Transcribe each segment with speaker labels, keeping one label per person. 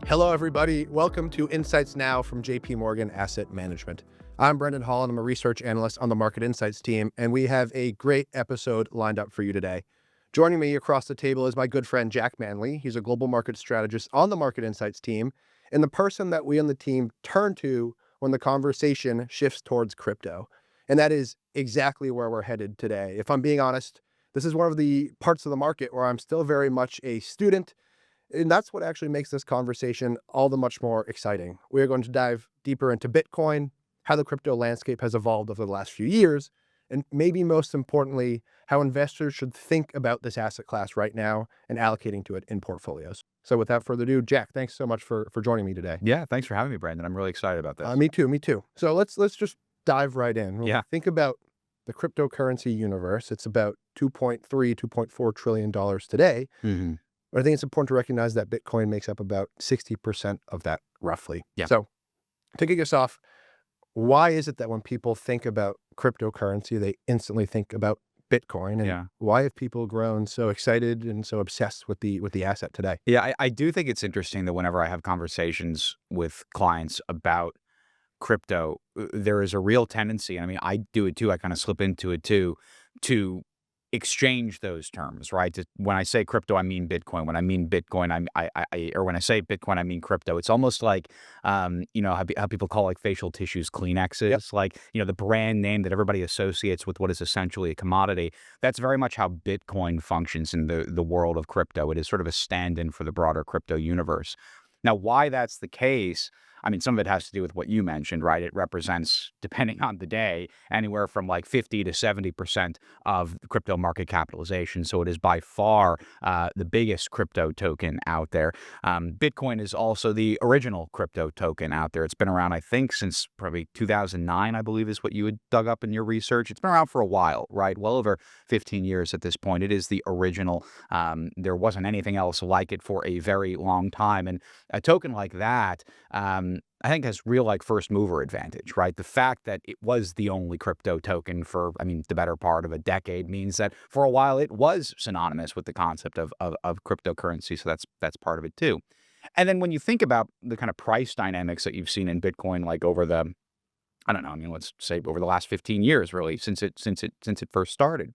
Speaker 1: Hello, everybody. Welcome to Insights Now from JP Morgan Asset Management. I'm Brendan Hall, and I'm a research analyst on the Market Insights team, and we have a great episode lined up for you today. Joining me across the table is my good friend, Jack Manley. He's a global market strategist on the Market Insights team, and the person that we on the team turn to when the conversation shifts towards crypto. And that is exactly where we're headed today. If I'm being honest, this is one of the parts of the market where I'm still very much a student. And that's what actually makes this conversation all the much more exciting. We're going to dive deeper into Bitcoin, how the crypto landscape has evolved over the last few years, and maybe most importantly, how investors should think about this asset class right now and allocating to it in portfolios. So without further ado, Jack, thanks so much for joining me today.
Speaker 2: Yeah, thanks for having me, Brandon. I'm really excited about this.
Speaker 1: Me too. So let's just dive right in.
Speaker 2: Yeah.
Speaker 1: Think about the cryptocurrency universe. It's about $2.4 trillion today.
Speaker 2: Mm-hmm.
Speaker 1: But I think it's important to recognize that Bitcoin makes up about 60% of that, roughly.
Speaker 2: Yeah.
Speaker 1: So to kick us off, why is it that when people think about cryptocurrency, they instantly think about Bitcoin? And why have people grown so excited and so obsessed with the asset today?
Speaker 2: Yeah, I do think it's interesting that whenever I have conversations with clients about crypto, there is a real tendency, and I mean, I do it too, I kind of slip into it too, to exchange those terms, right? When I say crypto, I mean Bitcoin. When I mean Bitcoin, or when I say Bitcoin, I mean crypto. It's almost like, how people call like facial tissues Kleenexes,
Speaker 1: Yep.
Speaker 2: like, the brand name that everybody associates with what is essentially a commodity. That's very much how Bitcoin functions in the world of crypto. It is sort of a stand-in for the broader crypto universe. Now, why that's the case, I mean, some of it has to do with what you mentioned, right? It represents, depending on the day, anywhere from like 50 to 70% of the crypto market capitalization. So it is by far the biggest crypto token out there. Bitcoin is also the original crypto token out there. It's been around, I think, since probably 2009, I believe is what you had dug up in your research. It's been around for a while, right? Well over 15 years at this point. It is the original. There wasn't anything else like it for a very long time. And a token like that, I think has real like first mover advantage, right? The fact that it was the only crypto token for, the better part of a decade means that for a while it was synonymous with the concept of cryptocurrency. So that's part of it too. And then when you think about the kind of price dynamics that you've seen in Bitcoin, like over the, let's say over the last 15 years, really, since it first started,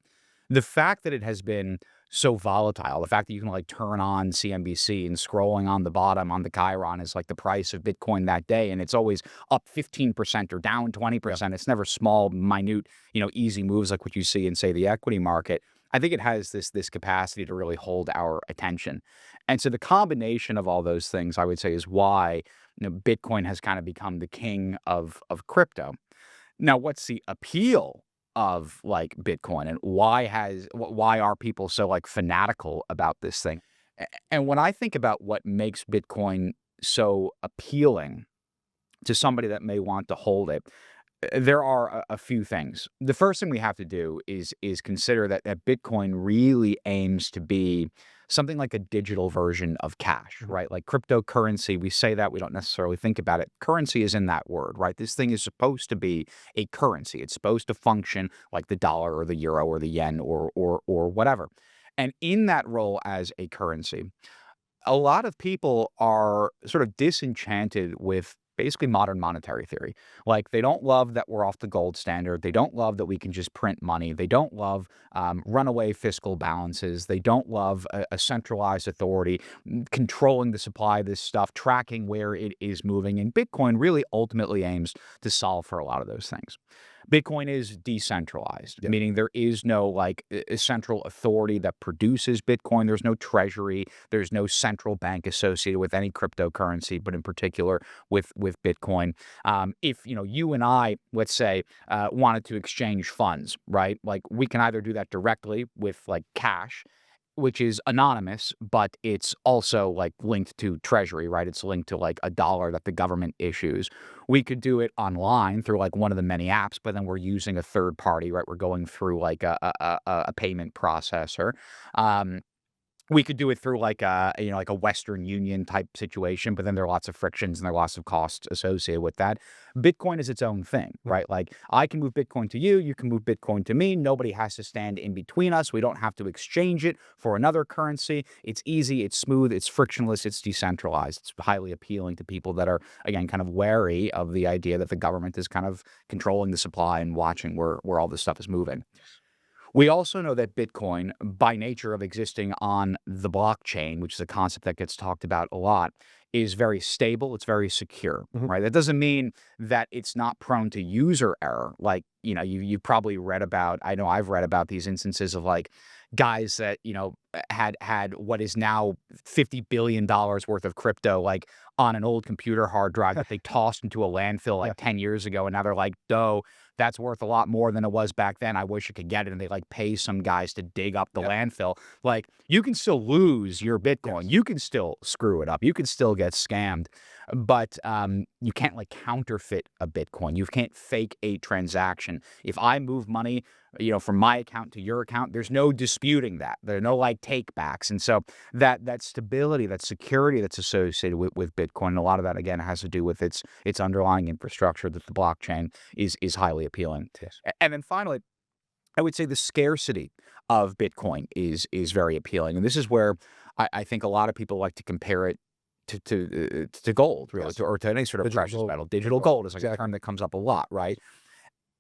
Speaker 2: the fact that it has been so volatile, the fact that you can like turn on CNBC and scrolling on the bottom on the Chiron is like the price of Bitcoin that day, and it's always up 15% or down 20%. Yeah. It's never small, minute, easy moves like what you see in, say, the equity market. I think it has this capacity to really hold our attention. And so the combination of all those things, I would say, is why Bitcoin has kind of become the king of crypto. Now, what's the appeal of like Bitcoin, and why are people so like fanatical about this thing? And when I think about what makes Bitcoin so appealing to somebody that may want to hold it, there are a few things. The first thing we have to do is consider that Bitcoin really aims to be something like a digital version of cash, right? Like cryptocurrency, we say that, we don't necessarily think about it. Currency is in that word, right? This thing is supposed to be a currency. It's supposed to function like the dollar or the euro or the yen or whatever. And in that role as a currency, a lot of people are sort of disenchanted with basically modern monetary theory. Like, they don't love that we're off the gold standard. They don't love that we can just print money. They don't love runaway fiscal balances. They don't love a centralized authority controlling the supply of this stuff, tracking where it is moving. And Bitcoin really ultimately aims to solve for a lot of those things. Bitcoin is decentralized, meaning there is no like a central authority that produces Bitcoin. There's no treasury. There's no central bank associated with any cryptocurrency, but in particular with Bitcoin. If you and I, let's say, wanted to exchange funds, right? Like, we can either do that directly with like cash, which is anonymous, but it's also like linked to treasury, right? It's linked to like a dollar that the government issues. We could do it online through like one of the many apps, but then we're using a third party, right? We're going through like a payment processor. We could do it through like a, like a Western Union type situation, but then there are lots of frictions and there are lots of costs associated with that. Bitcoin is its own thing, right? Like I can move Bitcoin to you, you can move Bitcoin to me. Nobody has to stand in between us. We don't have to exchange it for another currency. It's easy, it's smooth, it's frictionless, it's decentralized. It's highly appealing to people that are, again, kind of wary of the idea that the government is kind of controlling the supply and watching where all this stuff is moving. We also know that Bitcoin, by nature of existing on the blockchain, which is a concept that gets talked about a lot, is very stable. It's very secure, right? That doesn't mean that it's not prone to user error. Like, you probably read about, I know I've read about these instances of like guys that, had what is now $50 billion worth of crypto, like on an old computer hard drive that they tossed into a landfill like 10 years ago. And now they're like, doh, that's worth a lot more than it was back then. I wish I could get it. And they like pay some guys to dig up the landfill. Like you can still lose your Bitcoin. You can still screw it up. You can still get scammed, but you can't like counterfeit a Bitcoin. You can't fake a transaction. If I move money, from my account to your account, there's no disputing that. There are no like take backs. And so that stability, that security that's associated with Bitcoin, and a lot of that again has to do with its underlying infrastructure, that the blockchain is highly appealing.
Speaker 1: Yes.
Speaker 2: And then finally, I would say the scarcity of Bitcoin is very appealing. And this is where I think a lot of people like to compare it to gold, really, or to any sort of
Speaker 1: Digital
Speaker 2: precious
Speaker 1: gold.
Speaker 2: metal. Digital gold is like a term that comes up a lot, right?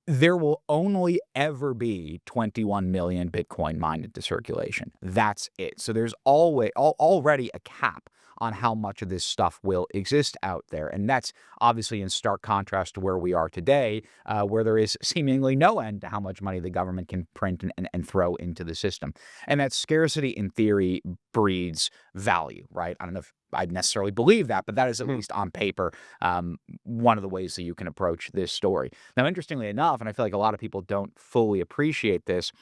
Speaker 2: There will only ever be 21 million Bitcoin mined into circulation. That's it. So there's already a cap on how much of this stuff will exist out there. And that's obviously in stark contrast to where we are today, where there is seemingly no end to how much money the government can print and throw into the system. And that scarcity, in theory, breeds value, right? I don't know if I necessarily believe that, but that is at least on paper one of the ways that you can approach this story. Now, interestingly enough, and I feel like a lot of people don't fully appreciate this,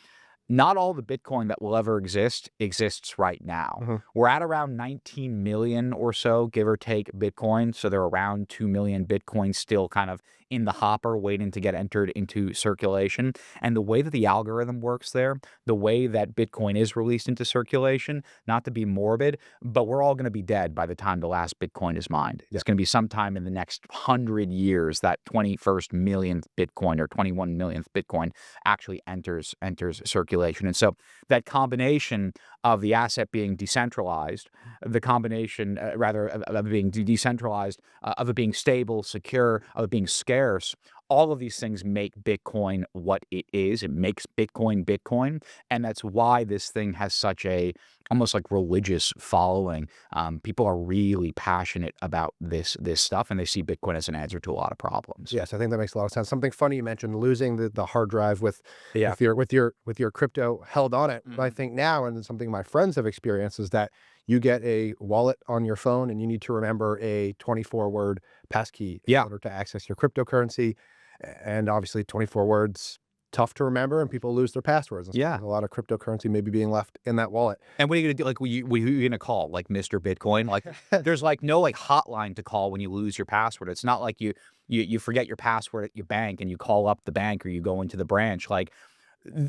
Speaker 2: not all the Bitcoin that will ever exist exists right now. We're at around 19 million or so, give or take, Bitcoin. So there are around 2 million Bitcoin still kind of in the hopper waiting to get entered into circulation. And the way that the algorithm works there, the way that Bitcoin is released into circulation, not to be morbid, but we're all going to be dead by the time the last Bitcoin is mined. It's going to be sometime in the next 100 years that 21st millionth Bitcoin or 21 millionth Bitcoin actually enters circulation. And so that combination of the asset being decentralized, the combination, rather, of it being decentralized, of it being stable, secure, of it being scarce, all of these things make Bitcoin what it is. It makes Bitcoin Bitcoin. And that's why this thing has such a almost like religious following. People are really passionate about this stuff, and they see Bitcoin as an answer to a lot of problems.
Speaker 1: Yes, I think that makes a lot of sense. Something funny you mentioned, losing the hard drive with your crypto held on it. But I think now, and something my friends have experienced, is that you get a wallet on your phone and you need to remember a 24-word passkey in order to access your cryptocurrency. And obviously 24 words, tough to remember, and people lose their passwords. And so there's a lot of cryptocurrency maybe being left in that wallet.
Speaker 2: And what are you going to do? Like, who are you going to call? Like Mr. Bitcoin? Like, there's like no like hotline to call when you lose your password. It's not like you forget your password at your bank and you call up the bank or you go into the branch. Like,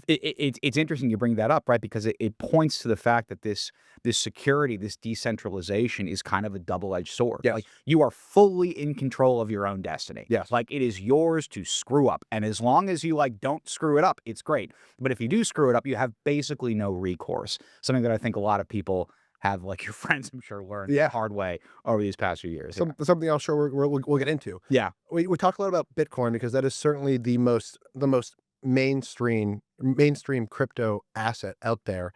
Speaker 2: it's interesting you bring that up, right? Because it points to the fact that this security, this decentralization is kind of a double-edged sword.
Speaker 1: Yes.
Speaker 2: Like you are fully in control of your own destiny.
Speaker 1: Yes.
Speaker 2: Like it is yours to screw up. And as long as you like don't screw it up, it's great. But if you do screw it up, you have basically no recourse. Something that I think a lot of people have, like your friends, I'm sure, learned the hard way over these past few years.
Speaker 1: Something else sure we'll get into.
Speaker 2: Yeah.
Speaker 1: We talked a lot about Bitcoin because that is certainly the most mainstream crypto asset out there.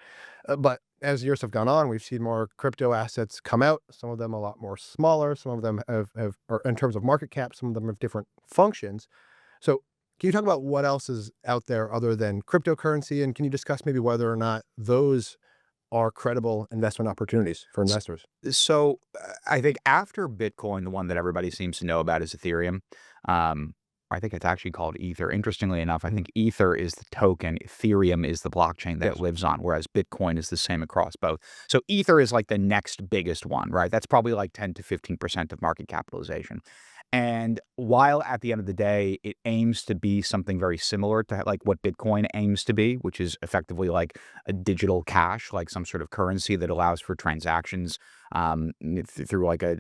Speaker 1: But as years have gone on, we've seen more crypto assets come out. Some of them a lot more smaller. Some of them have or in terms of market cap, some of them have different functions. So can you talk about what else is out there other than cryptocurrency? And can you discuss maybe whether or not those are credible investment opportunities for investors?
Speaker 2: So I think after Bitcoin, the one that everybody seems to know about is Ethereum. I think it's actually called Ether. Interestingly enough, I think Ether is the token, Ethereum is the blockchain that it lives on, whereas Bitcoin is the same across both. So Ether is like the next biggest one, right? That's probably like 10 to 15% of market capitalization. And while at the end of the day, it aims to be something very similar to like what Bitcoin aims to be, which is effectively like a digital cash, like some sort of currency that allows for transactions through like a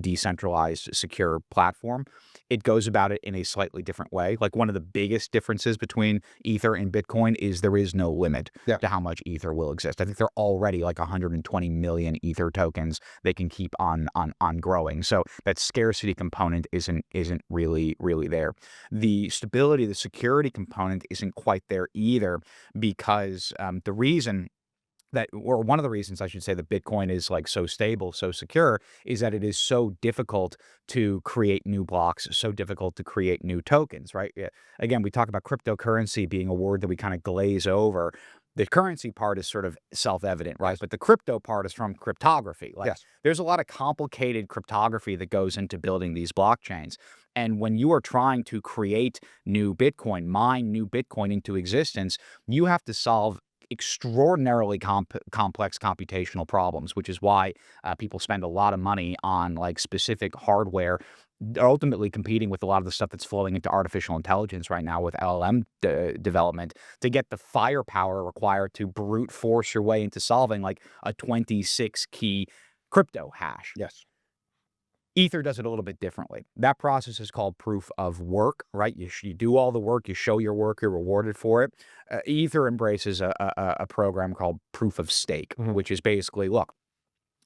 Speaker 2: decentralized, secure platform, it goes about it in a slightly different way. Like one of the biggest differences between Ether and Bitcoin is there is no limit to how much Ether will exist. I think there are already like 120 million Ether tokens they can keep on growing. So that scarcity component isn't really there. The stability, the security component isn't quite there either, because the reason that, or one of the reasons I should say, that Bitcoin is like so stable, so secure, is that it is so difficult to create new blocks, so difficult to create new tokens, right? Yeah. Again, we talk about cryptocurrency being a word that we kind of glaze over. The currency part is sort of self-evident, right? But the crypto part is from cryptography. Like there's a lot of complicated cryptography that goes into building these blockchains. And when you are trying to create new Bitcoin, mine new Bitcoin into existence, you have to solve extraordinarily complex computational problems, which is why people spend a lot of money on like specific hardware, ultimately competing with a lot of the stuff that's flowing into artificial intelligence right now with LLM development, to get the firepower required to brute force your way into solving like a 26 key crypto hash.
Speaker 1: Yes.
Speaker 2: Ether does it a little bit differently. That process is called proof of work, right? You do all the work, you show your work, you're rewarded for it. Ether embraces a program called proof of stake, which is basically, look,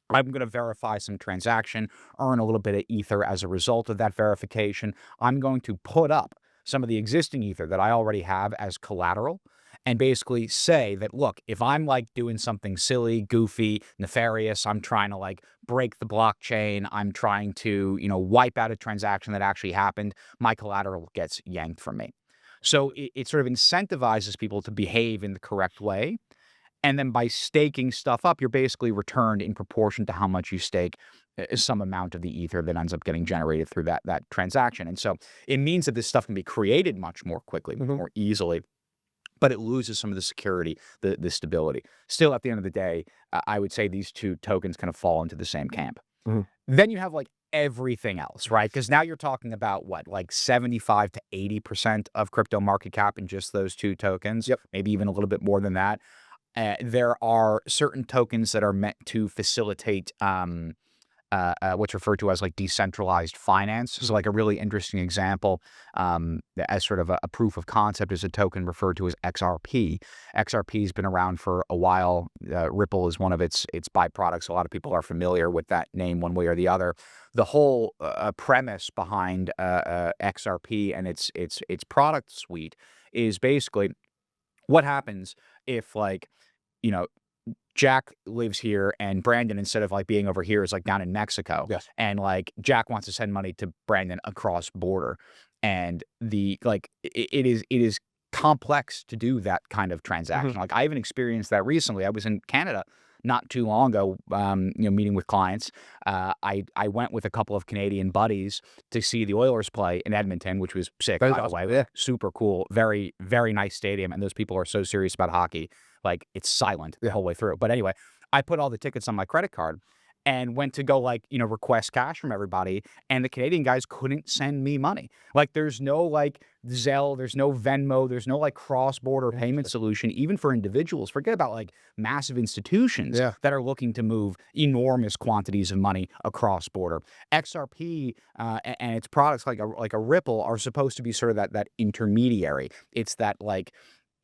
Speaker 2: I'm going to verify some transaction, earn a little bit of Ether as a result of that verification. I'm going to put up some of the existing Ether that I already have as collateral, and basically say that, look, if I'm like doing something silly, goofy, nefarious, I'm trying to like break the blockchain, I'm trying to, wipe out a transaction that actually happened, my collateral gets yanked from me. So it sort of incentivizes people to behave in the correct way. And then by staking stuff up, you're basically returned in proportion to how much you stake some amount of the Ether that ends up getting generated through that transaction. And so it means that this stuff can be created much more quickly, more easily, but it loses some of the security, the stability. Still, at the end of the day, I would say these two tokens kind of fall into the same camp. Then you have like everything else, right? Because now you're talking about what, like 75 to 80% of crypto market cap in just those two tokens, maybe even a little bit more than that. There are certain tokens that are meant to facilitate what's referred to as like decentralized finance. So like a really interesting example as sort of a proof of concept is a token referred to as XRP. XRP has been around for a while. Ripple is one of its byproducts. A lot of people are familiar with that name one way or the other. The whole premise behind XRP and its product suite is basically what happens if like, Jack lives here and Brandon, instead of like being over here, is like down in Mexico. And like Jack wants to send money to Brandon across border. And it is complex to do that kind of transaction. Like I even experienced that recently. I was in Canada not too long ago, meeting with clients. I went with a couple of Canadian buddies to see the Oilers play in Edmonton, which was sick, by the way. Super cool. Very, very nice stadium. And those people are so serious about hockey. Like it's silent the whole way through. But anyway, I put all the tickets on my credit card and went to go request cash from everybody. And the Canadian guys couldn't send me money. Like there's no like Zelle, there's no Venmo, there's no like cross-border payment solution, even for individuals. Forget about like massive institutions that are looking to move enormous quantities of money across border. XRP and its products like a Ripple are supposed to be sort of that intermediary. It's that like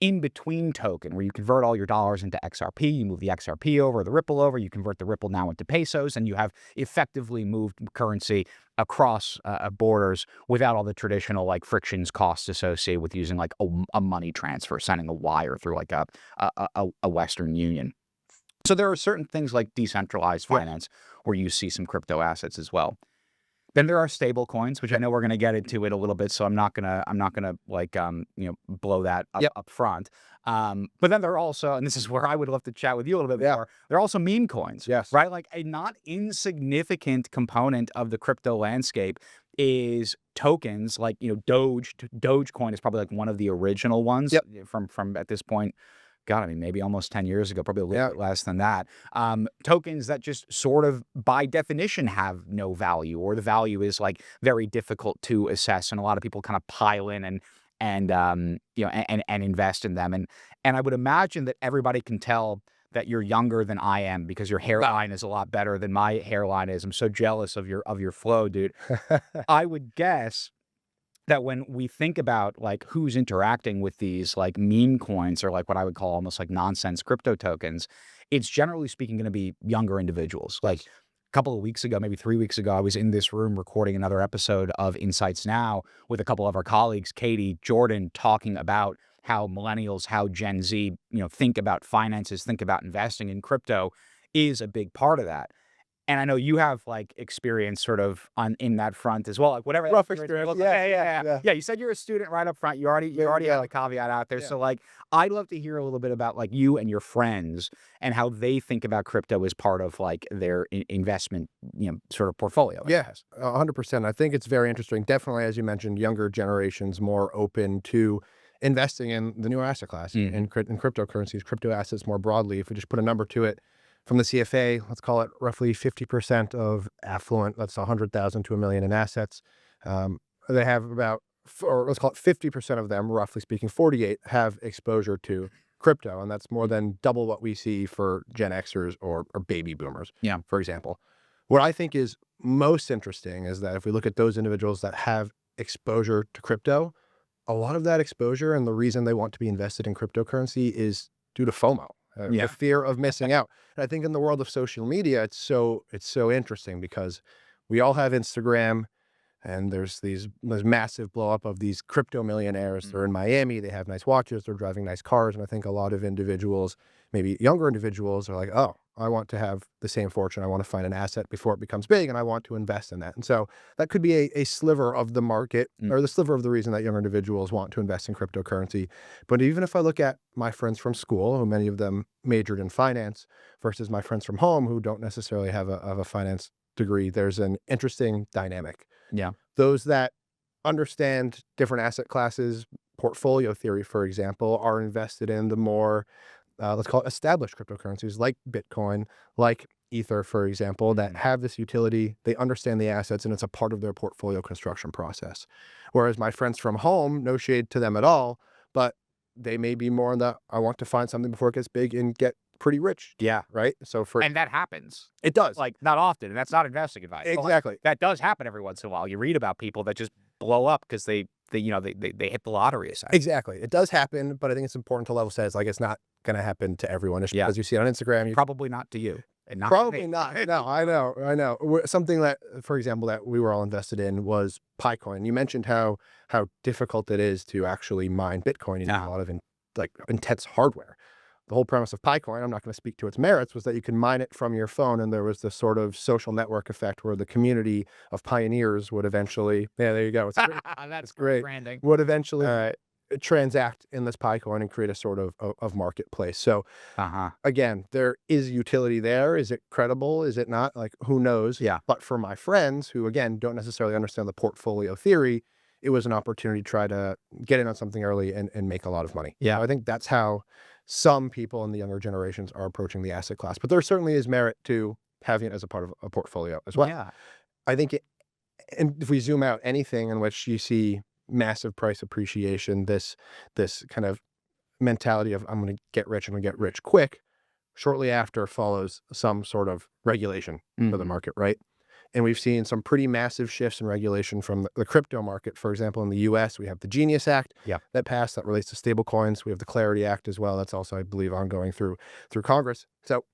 Speaker 2: in-between token where you convert all your dollars into XRP, you move the XRP over, the Ripple over, you convert the Ripple now into pesos, and you have effectively moved currency across borders without all the traditional like frictions, costs associated with using like a money transfer, sending a wire through like a Western Union. So there are certain things like decentralized finance where you see some crypto assets as well. Then there are stable coins, which I know we're going to get into it a little bit, so I'm not gonna like blow that up front. But then there are also, and this is where I would love to chat with you a little bit more. There are also meme coins, right? Like a not insignificant component of the crypto landscape is tokens like Dogecoin is probably like one of the original ones from at this point. God, I mean, maybe almost 10 years ago, probably a little
Speaker 1: Yeah.
Speaker 2: bit less than that. Tokens that just sort of by definition have no value, or the value is like very difficult to assess. And a lot of people kind of pile in and invest in them. And I would imagine that everybody can tell that you're younger than I am, because your hairline is a lot better than my hairline is. I'm so jealous of your flow, dude. I would guess that when we think about like who's interacting with these like meme coins, or like what I would call almost like nonsense crypto tokens, it's generally speaking going to be younger individuals. Like a couple of weeks ago, maybe 3 weeks ago, I was in this room recording another episode of Insights Now with a couple of our colleagues, Katie, Jordan, talking about how millennials, how Gen Z, think about finances, think about investing in crypto is a big part of that. And I know you have like experience sort of in that front as well, like whatever.
Speaker 1: Rough experience.
Speaker 2: Yeah. Yeah. You said you're a student right up front. You already
Speaker 1: Yeah.
Speaker 2: had a caveat out there.
Speaker 1: Yeah.
Speaker 2: So like, I'd love to hear a little bit about like you and your friends and how they think about crypto as part of like their investment, sort of portfolio.
Speaker 1: Yeah, 100%. I think it's very interesting. Definitely, as you mentioned, younger generations more open to investing in the new asset class, in cryptocurrencies, crypto assets more broadly. If we just put a number to it, from the CFA, let's call it roughly 50% of affluent, that's 100,000 to a million in assets. They have about, or let's call it 50% of them, roughly speaking, 48 have exposure to crypto. And that's more than double what we see for Gen Xers or baby boomers, for example. What I think is most interesting is that if we look at those individuals that have exposure to crypto, a lot of that exposure and the reason they want to be invested in cryptocurrency is due to FOMO, the fear of missing out. And I think in the world of social media, it's so interesting because we all have Instagram, and there's massive blow up of these crypto millionaires. They're in Miami, they have nice watches, they're driving nice cars. And I think a lot of individuals, maybe younger individuals, are like, oh, I want to have the same fortune. I want to find an asset before it becomes big, and I want to invest in that. And so that could be a sliver of the market, or the sliver of the reason that younger individuals want to invest in cryptocurrency. But even if I look at my friends from school, who many of them majored in finance, versus my friends from home who don't necessarily have a finance degree, there's an interesting dynamic.
Speaker 2: Yeah.
Speaker 1: Those that understand different asset classes, portfolio theory, for example, are invested in the more, let's call it established cryptocurrencies like Bitcoin, like Ether, for example, that have this utility. They understand the assets, and it's a part of their portfolio construction process. Whereas my friends from home, no shade to them at all, but they may be more in the, I want to find something before it gets big and get pretty rich.
Speaker 2: Yeah.
Speaker 1: Right. So
Speaker 2: and that happens.
Speaker 1: it does.
Speaker 2: Like not often, and that's not investing advice.
Speaker 1: Exactly.
Speaker 2: Like, that does happen every once in a while. You read about people that just blow up because they hit the lottery.
Speaker 1: Exactly. It does happen, but I think it's important to level set. It's like it's not going to happen to everyone. Just because you see it on Instagram.
Speaker 2: Probably not to you. And not
Speaker 1: Probably
Speaker 2: to me.
Speaker 1: not. No, I know. Something that, for example, that we were all invested in was Picoin. You mentioned how difficult it is to actually mine Bitcoin. You need a lot of intense hardware. The whole premise of Picoin, I'm not going to speak to its merits, was that you can mine it from your phone, and there was this sort of social network effect where the community of pioneers would eventually, there you go. It's great.
Speaker 2: That's
Speaker 1: great.
Speaker 2: Branding.
Speaker 1: Would eventually transact in this Picoin and create a sort of marketplace. So again, there is utility there. Is it credible? Is it not? Like, who knows?
Speaker 2: Yeah.
Speaker 1: But for my friends who, again, don't necessarily understand the portfolio theory, it was an opportunity to try to get in on something early and make a lot of money.
Speaker 2: Yeah.
Speaker 1: So I think that's how some people in the younger generations are approaching the asset class. But there certainly is merit to having it as a part of a portfolio as well.
Speaker 2: Yeah.
Speaker 1: I think and if we zoom out, anything in which you see massive price appreciation, this kind of mentality of I'm going to get rich, I'm going to get rich quick, shortly after follows some sort of regulation for the market, right? And we've seen some pretty massive shifts in regulation from the crypto market. For example, in the US, we have the Genius Act that passed that relates to stablecoins. We have the Clarity Act as well. That's also, I believe, ongoing through Congress. So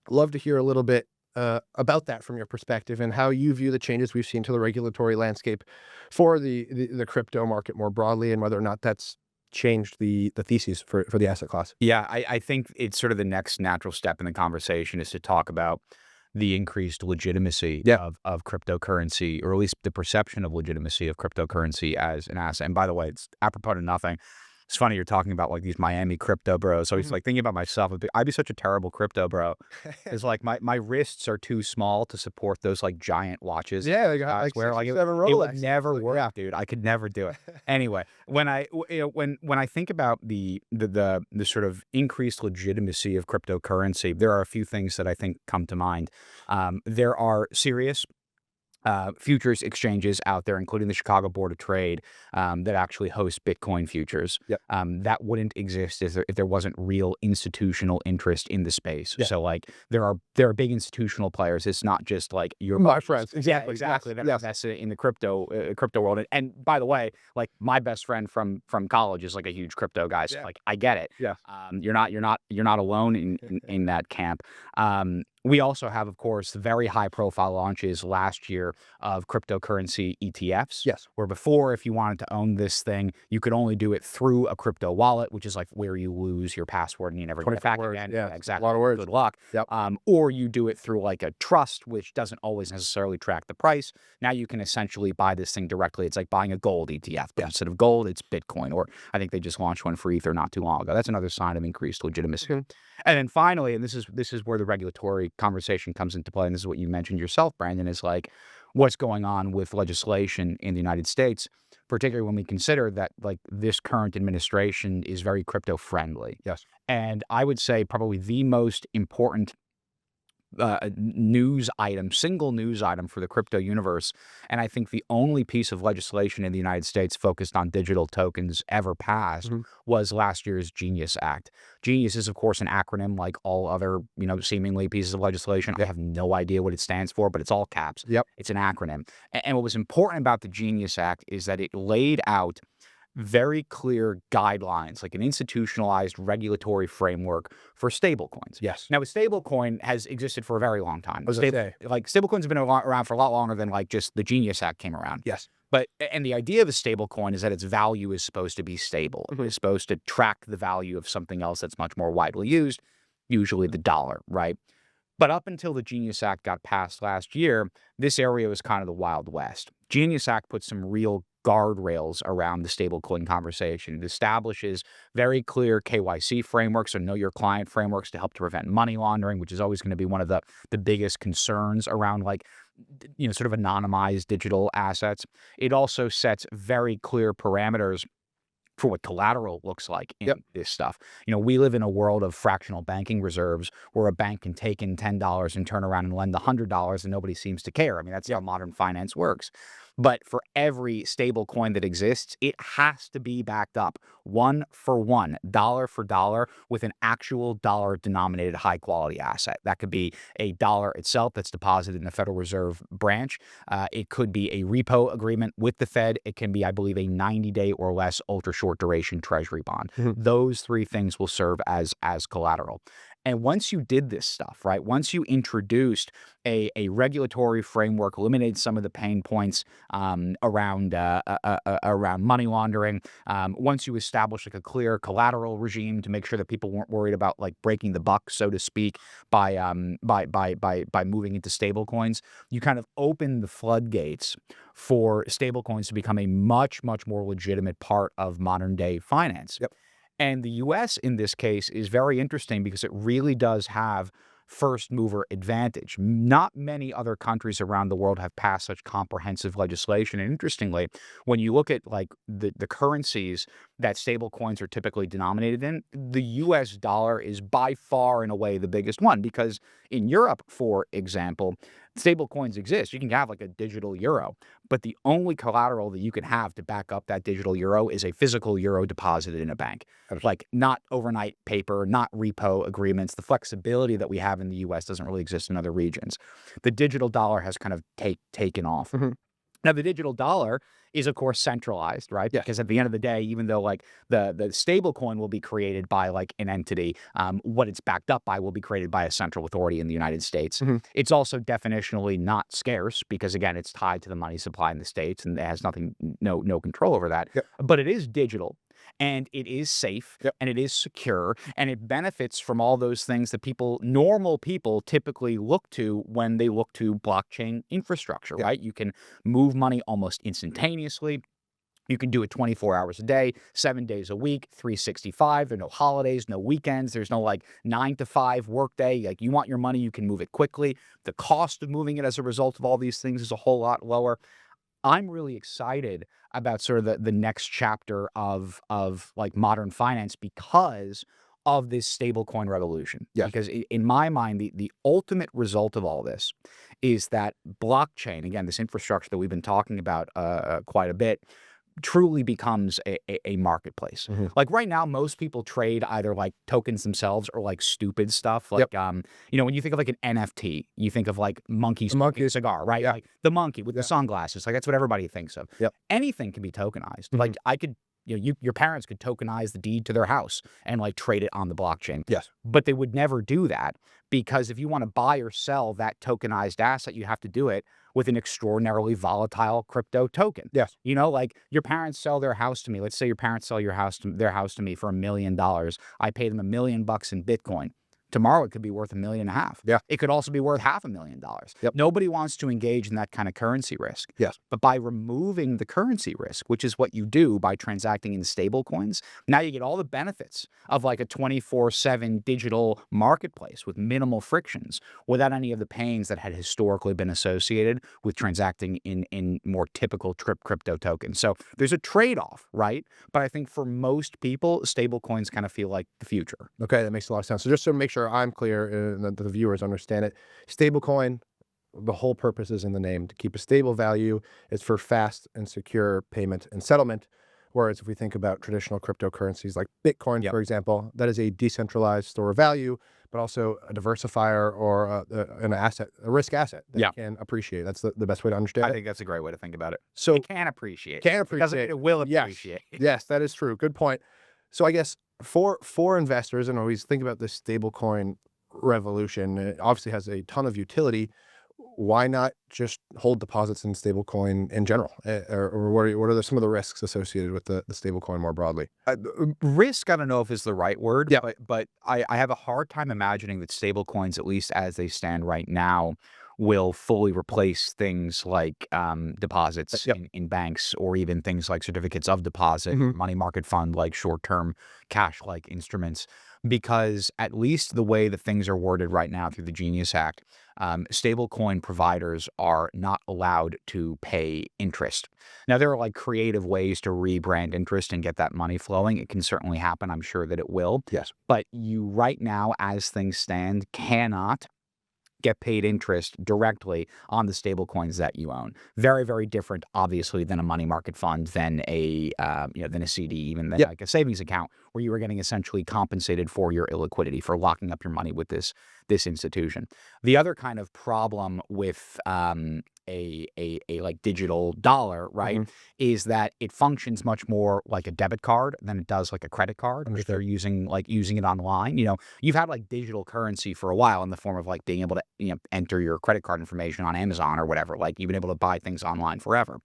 Speaker 1: love to hear a little bit about that from your perspective and how you view the changes we've seen to the regulatory landscape for the crypto market more broadly, and whether or not that's changed the theses for the asset class.
Speaker 2: Yeah, I think it's sort of the next natural step in the conversation is to talk about the increased legitimacy of cryptocurrency, or at least the perception of legitimacy of cryptocurrency as an asset. And by the way, it's apropos to nothing. It's funny you're talking about like these Miami crypto bros. So it's like thinking about myself. I'd be such a terrible crypto bro. It's like my wrists are too small to support those like giant watches.
Speaker 1: Yeah, they got
Speaker 2: I
Speaker 1: like
Speaker 2: swear,
Speaker 1: 6 or
Speaker 2: like
Speaker 1: 7
Speaker 2: it would
Speaker 1: Rolexes.
Speaker 2: never
Speaker 1: Like,
Speaker 2: work,
Speaker 1: yeah.
Speaker 2: dude. I could never do it. Anyway, when I think about the sort of increased legitimacy of cryptocurrency, there are a few things that I think come to mind. There are serious futures exchanges out there, including the Chicago Board of Trade, that actually host Bitcoin futures.
Speaker 1: Yep.
Speaker 2: That wouldn't exist if there wasn't real institutional interest in the space.
Speaker 1: Yeah.
Speaker 2: So, like, there are big institutional players. It's not just like your
Speaker 1: My
Speaker 2: buddies.
Speaker 1: friends. Exactly.
Speaker 2: Exactly.
Speaker 1: Yes.
Speaker 2: That
Speaker 1: Yes.
Speaker 2: invest in the crypto world. And by the way, like my best friend from college is like a huge crypto guy. So
Speaker 1: Yeah.
Speaker 2: like I get it.
Speaker 1: Yeah.
Speaker 2: You're not alone in that camp. We also have, of course, very high-profile launches last year of cryptocurrency ETFs.
Speaker 1: Yes.
Speaker 2: Where before, if you wanted to own this thing, you could only do it through a crypto wallet, which is like where you lose your password and you never get it back
Speaker 1: words.
Speaker 2: again.
Speaker 1: Yeah,
Speaker 2: exactly.
Speaker 1: a lot of words.
Speaker 2: Good luck.
Speaker 1: Yep.
Speaker 2: Or you do it through like a trust, which doesn't always necessarily track the price. Now you can essentially buy this thing directly. It's like buying a gold ETF, but instead of gold, it's Bitcoin. Or I think they just launched one for Ether not too long ago. That's another sign of increased legitimacy. And then finally, and this is where the regulatory conversation comes into play, and this is what you mentioned yourself, Brandon, is like what's going on with legislation in the United States, particularly when we consider that like this current administration is very crypto friendly.
Speaker 1: Yes.
Speaker 2: And I would say probably the most important single news item for the crypto universe, and I think the only piece of legislation in the United States focused on digital tokens ever passed was last year's Genius Act. Genius is, of course, an acronym like all other, seemingly pieces of legislation. I have no idea what it stands for, but it's all caps.
Speaker 1: Yep.
Speaker 2: It's an acronym. And what was important about the Genius Act is that it laid out very clear guidelines, like an institutionalized regulatory framework for stablecoins.
Speaker 1: Yes.
Speaker 2: Now, a stablecoin has existed for a very long time.
Speaker 1: Stablecoins
Speaker 2: have been around for a lot longer than like just the Genius Act came around.
Speaker 1: Yes.
Speaker 2: And the idea of a stablecoin is that its value is supposed to be stable. It's supposed to track the value of something else that's much more widely used, usually the dollar, right? But up until the Genius Act got passed last year, this area was kind of the Wild West. Genius Act put some real guardrails around the stablecoin conversation. It establishes very clear KYC frameworks, or know your client frameworks, to help to prevent money laundering, which is always going to be one of the biggest concerns around like, sort of anonymized digital assets. It also sets very clear parameters for what collateral looks like in this stuff. We live in a world of fractional banking reserves where a bank can take in $10 and turn around and lend $100 and nobody seems to care. I mean, that's how modern finance works. But for every stable coin that exists, it has to be backed up one for one, dollar for dollar, with an actual dollar-denominated high-quality asset. That could be a dollar itself that's deposited in the Federal Reserve branch. It could be a repo agreement with the Fed. It can be, I believe, a 90-day or less ultra-short duration treasury bond. Those three things will serve as collateral. And once you did this stuff, right, once you introduced a regulatory framework, eliminated some of the pain points around money laundering, once you established like a clear collateral regime to make sure that people weren't worried about like breaking the buck, so to speak, by moving into stable coins, you kind of opened the floodgates for stable coins to become a much, much more legitimate part of modern day finance.
Speaker 1: Yep.
Speaker 2: And the U.S. in this case is very interesting because it really does have first mover advantage. Not many other countries around the world have passed such comprehensive legislation. And interestingly, when you look at like the currencies that stable coins are typically denominated in, the US dollar is by far and away the biggest one, because in Europe, for example, stable coins exist. You can have like a digital euro, but the only collateral that you can have to back up that digital euro is a physical euro deposited in a bank. Like not overnight paper, not repo agreements. The flexibility that we have in the US doesn't really exist in other regions. The digital dollar has kind of taken off. Now, the digital dollar is, of course, centralized, right?
Speaker 1: Yes.
Speaker 2: Because at the end of the day, even though like the stable coin will be created by like an entity, what it's backed up by will be created by a central authority in the United States. It's also definitionally not scarce because, again, it's tied to the money supply in the States and it has no control over that. But it is digital. And it is safe, and it is secure, and it benefits from all those things that normal people typically look to when they look to blockchain infrastructure, right? You can move money almost instantaneously. You can do it 24 hours a day, 7 days a week, 365. There are no holidays, no weekends. There's no like 9 to 5 workday. Like you want your money, you can move it quickly. The cost of moving it as a result of all these things is a whole lot lower. I'm really excited about sort of the next chapter of like modern finance because of this stablecoin revolution.
Speaker 1: Yes.
Speaker 2: Because in my mind, the ultimate result of all this is that blockchain, again, this infrastructure that we've been talking about quite a bit, truly becomes a marketplace.
Speaker 1: Mm-hmm.
Speaker 2: Like right now, most people trade either like tokens themselves or like stupid stuff. Like, you know, when you think of like an NFT, you think of like monkeys,
Speaker 1: monkey
Speaker 2: cigar, right?
Speaker 1: Yeah.
Speaker 2: Like the monkey with the sunglasses. Like that's what everybody thinks of.
Speaker 1: Yep.
Speaker 2: Anything can be tokenized.
Speaker 1: Mm-hmm.
Speaker 2: Like I could, you know, your parents could tokenize the deed to their house and like trade it on the blockchain.
Speaker 1: Yes.
Speaker 2: But they would never do that because if you want to buy or sell that tokenized asset, you have to do it with an extraordinarily volatile crypto token.
Speaker 1: Yes.
Speaker 2: You know, like your parents sell their house to me. Let's say your parents sell their house to me for $1 million. I pay them $1 million in Bitcoin. Tomorrow it could be worth $1.5 million.
Speaker 1: Yeah.
Speaker 2: It could also be worth $500,000.
Speaker 1: Yep.
Speaker 2: Nobody wants to engage in that kind of currency risk.
Speaker 1: Yes.
Speaker 2: But by removing the currency risk, which is what you do by transacting in stable coins, now you get all the benefits of like a 24/7 digital marketplace with minimal frictions without any of the pains that had historically been associated with transacting in more typical crypto tokens. So there's a trade-off, right? But I think for most people, stable coins kind of feel like the future.
Speaker 1: Okay, that makes a lot of sense. So just to make sure I'm clear and that the viewers understand it, stablecoin, the whole purpose is in the name, to keep a stable value. It's for fast and secure payment and settlement. Whereas if we think about traditional cryptocurrencies like Bitcoin, for example, that is a decentralized store of value, but also a diversifier or an asset, a risk asset that can appreciate. That's the best way to understand it.
Speaker 2: I think that's a great way to think about it.
Speaker 1: So
Speaker 2: it can appreciate. It will appreciate.
Speaker 1: Yes, that is true. Good point. So I guess for investors, and always think about this stablecoin revolution, it obviously has a ton of utility. Why not just hold deposits in stablecoin in general? Or what are some of the risks associated with the stablecoin more broadly?
Speaker 2: Risk, I don't know if is the right word,
Speaker 1: Yeah.
Speaker 2: but I have a hard time imagining that stablecoins, at least as they stand right now, will fully replace things like deposits in banks or even things like certificates of deposit, money market fund, like short-term cash-like instruments. Because at least the way that things are worded right now through the Genius Act, stablecoin providers are not allowed to pay interest. Now, there are like creative ways to rebrand interest and get that money flowing. It can certainly happen. I'm sure that it will.
Speaker 1: Yes.
Speaker 2: But you right now, as things stand, cannot get paid interest directly on the stable coins that you own. Very, very different, obviously, than a money market fund, than a than a CD, even than like a savings account, where you were getting essentially compensated for your illiquidity, for locking up your money with this institution. The other kind of problem with a like digital dollar, right, is that it functions much more like a debit card than it does like a credit card. If they're using it online, you know, you've had like digital currency for a while in the form of like being able to enter your credit card information on Amazon or whatever. Like you've been able to buy things online forever,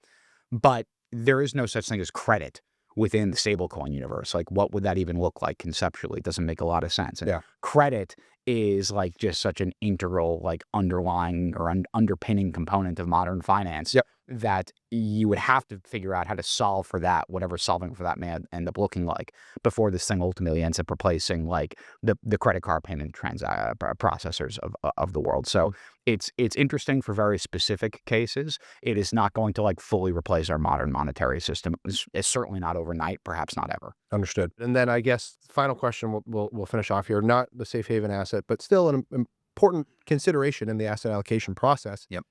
Speaker 2: but there is no such thing as credit within the stablecoin universe. Like, what would that even look like conceptually? It doesn't make a lot of sense. And credit is like just such an integral, like underlying or underpinning component of modern finance that you would have to figure out how to solve for that, whatever solving for that may end up looking like, before this thing ultimately ends up replacing like the credit card payment processors of the world. So it's interesting for very specific cases. It is not going to like fully replace our modern monetary system. It's certainly not overnight, perhaps not ever.
Speaker 1: Understood. And then I guess final question, we'll finish off here. Not the safe haven asset, but still an important consideration in the asset allocation process.
Speaker 2: Yep.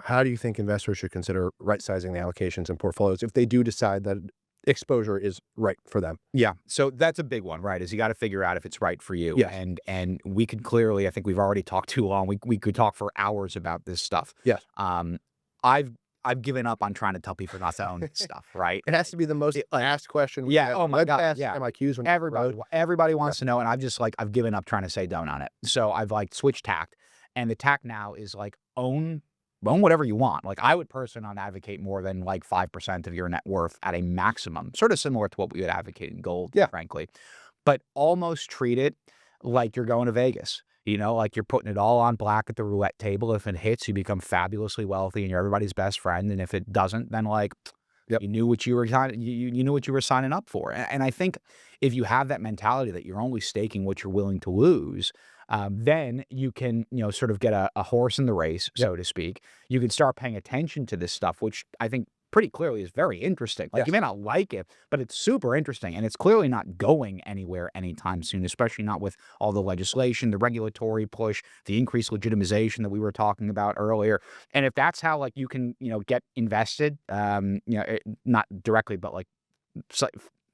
Speaker 1: How do you think investors should consider right-sizing the allocations and portfolios if they do decide that exposure is right for them?
Speaker 2: Yeah. So that's a big one, right? Is you got to figure out if it's right for you.
Speaker 1: Yes.
Speaker 2: And we could clearly, I think we've already talked too long. We could talk for hours about this stuff.
Speaker 1: Yes.
Speaker 2: I've given up on trying to tell people not to own this stuff, right?
Speaker 1: It has to be the most asked question.
Speaker 2: Yeah. Oh my God. Yeah.
Speaker 1: MIQs when
Speaker 2: everybody wants to know, and I've given up trying to say don't on it. So I've like switched tact, and the tact now is like own whatever you want. Like I would personally not advocate more than like 5% of your net worth at a maximum, sort of similar to what we would advocate in gold, frankly. But almost treat it like you're going to Vegas. You know, like you're putting it all on black at the roulette table. If it hits, you become fabulously wealthy and you're everybody's best friend. And if it doesn't, then like,
Speaker 1: Yep.
Speaker 2: You knew what you were you knew what you were signing up for. And I think if you have that mentality that you're only staking what you're willing to lose, then you can, sort of get a horse in the race, so to speak. You can start paying attention to this stuff, which I think pretty clearly is very interesting. Like, you may not like it, but it's super interesting, and it's clearly not going anywhere anytime soon, especially not with all the legislation, the regulatory push, the increased legitimization that we were talking about earlier. And if that's how, like, you can, get invested, not directly, but like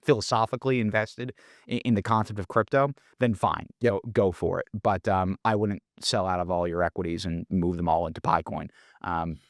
Speaker 2: philosophically invested in the concept of crypto, then fine, go for it. But I wouldn't sell out of all your equities and move them all into Picoin.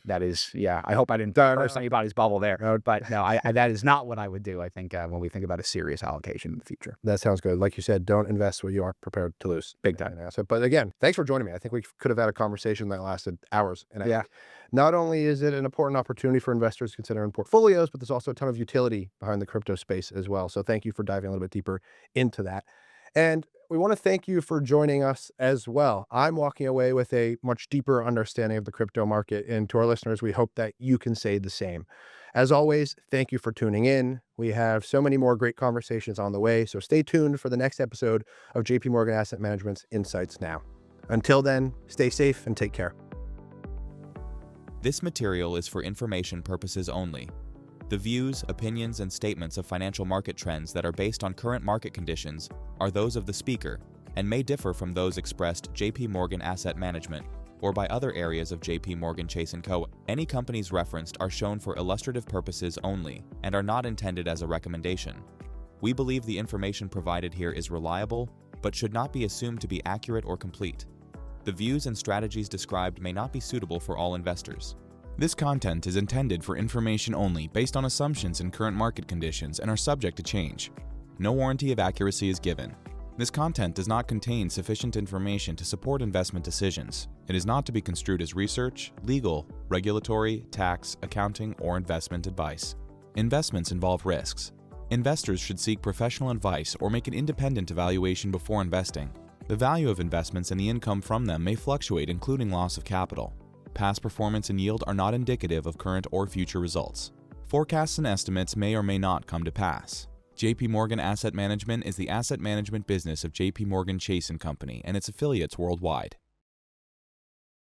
Speaker 2: That is, I hope I didn't burst anybody's bubble there. But no, that is not what I would do, I think, when we think about a serious allocation in the future.
Speaker 1: That sounds good. Like you said, don't invest what you aren't prepared to lose.
Speaker 2: Big time.
Speaker 1: But again, thanks for joining me. I think we could have had a conversation that lasted hours. And I think not only is it an important opportunity for investors considering portfolios, but there's also a ton of utility behind the crypto space as well. So thank you for diving a little bit deeper into that. And we want to thank you for joining us as well. I'm walking away with a much deeper understanding of the crypto market. And to our listeners, we hope that you can say the same. As always, thank you for tuning in. We have so many more great conversations on the way. So stay tuned for the next episode of JP Morgan Asset Management's Insights Now. Until then, stay safe and take care.
Speaker 3: This material is for information purposes only. The views, opinions, and statements of financial market trends that are based on current market conditions are those of the speaker and may differ from those expressed JP Morgan Asset Management or by other areas of JP Morgan Chase & Co. Any companies referenced are shown for illustrative purposes only and are not intended as a recommendation. We believe the information provided here is reliable, but should not be assumed to be accurate or complete. The views and strategies described may not be suitable for all investors. This content is intended for information only based on assumptions in current market conditions and are subject to change. No warranty of accuracy is given. This content does not contain sufficient information to support investment decisions. It is not to be construed as research, legal, regulatory, tax, accounting, or investment advice. Investments involve risks. Investors should seek professional advice or make an independent evaluation before investing. The value of investments and the income from them may fluctuate, including loss of capital. Past performance and yield are not indicative of current or future results. Forecasts and estimates may or may not come to pass. JP Morgan Asset Management is the asset management business of JP Morgan Chase & Company and its affiliates worldwide.